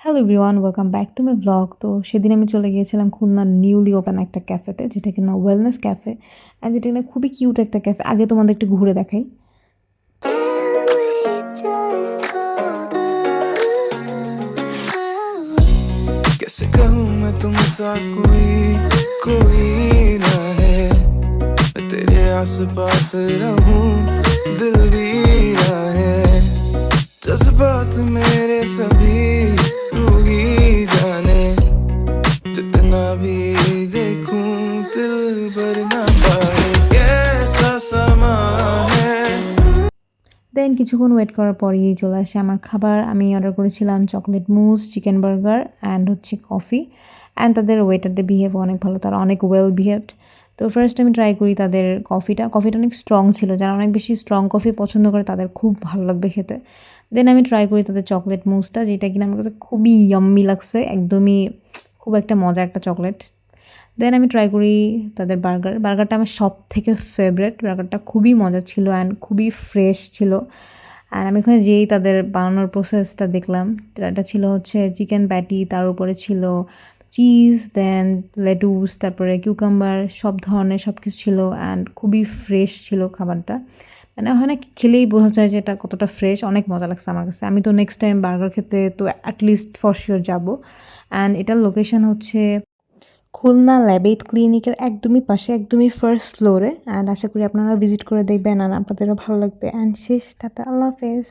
Hello everyone, welcome back to my blog. তো সেদিন আমি চলে গিয়েছিলাম খুলনার নিউলি ওপেন একটা ক্যাফেতে, যেটা কিনা ওয়েলনেস ক্যাফে অ্যান্ড যেটা কিনা খুবই কিউট একটা ক্যাফে। আগে তোমাদের একটু ঘুরে দেখাই। कैसे कहूँ मैं तुमसा कोई ना है, मैं तेरे आसपास रहूं दिल भी ना है, जज्बात मेरे सभी तू ही जाने, जितना भी देखूं दिल भर ना पाए, कैसा समा है। দেন কিছুক্ষণ ওয়েট করার পরেই চলে আসে আমার খাবার। আমি অর্ডার করেছিলাম চকলেট মুস, চিকেন বার্গার অ্যান্ড হচ্ছে কফি। অ্যান্ড তাদের ওয়েটারদের বিহেভ অনেক ভালো, তারা অনেক ওয়েল বিহেভড। তো ফার্স্ট আমি ট্রাই করি তাদের কফিটা অনেক স্ট্রং ছিল। যারা অনেক বেশি স্ট্রং কফি পছন্দ করে তাদের খুব ভালো লাগবে খেতে। দেন আমি ট্রাই করি তাদের চকলেট মুসটা, যেটা কিনা আমার কাছে খুবই ইয়াম্মি লাগছে, একদমই খুব একটা মজার একটা চকলেট। দেন আমি ট্রাই করি তাদের বার্গারটা আমার সবথেকে ফেভারিট। বার্গারটা খুবই মজা ছিল অ্যান্ড খুবই ফ্রেশ ছিল। আর আমি ওখানে যেয়েই তাদের বানানোর প্রসেসটা দেখলাম। এটা ছিল হচ্ছে চিকেন প্যাটি, তার উপরে ছিল চিজ, দেন লেটুস, তারপরে কিউকাম্বার, সব ধরনের সব কিছু ছিল অ্যান্ড খুবই ফ্রেশ ছিল খাবারটা। মানে হয় না, খেলেই বোঝা যায় যে এটা কতটা ফ্রেশ। অনেক মজা লাগছে আমার কাছে। আমি তো নেক্সট টাইম বার্গার খেতে তো অ্যাটলিস্ট ফর শিওর যাবো। অ্যান্ড এটার লোকেশন হচ্ছে খুলনা ল্যাবেইট ক্লিনিকের একদমই পাশে, একদমই ফার্স্ট ফ্লোরে। অ্যান্ড আশা করি আপনারা ভিজিট করে দেখবেন আর আপনাদেরও ভালো লাগবে। অ্যান্ড শেষ, টাটা, আল্লাহ হাফেজ।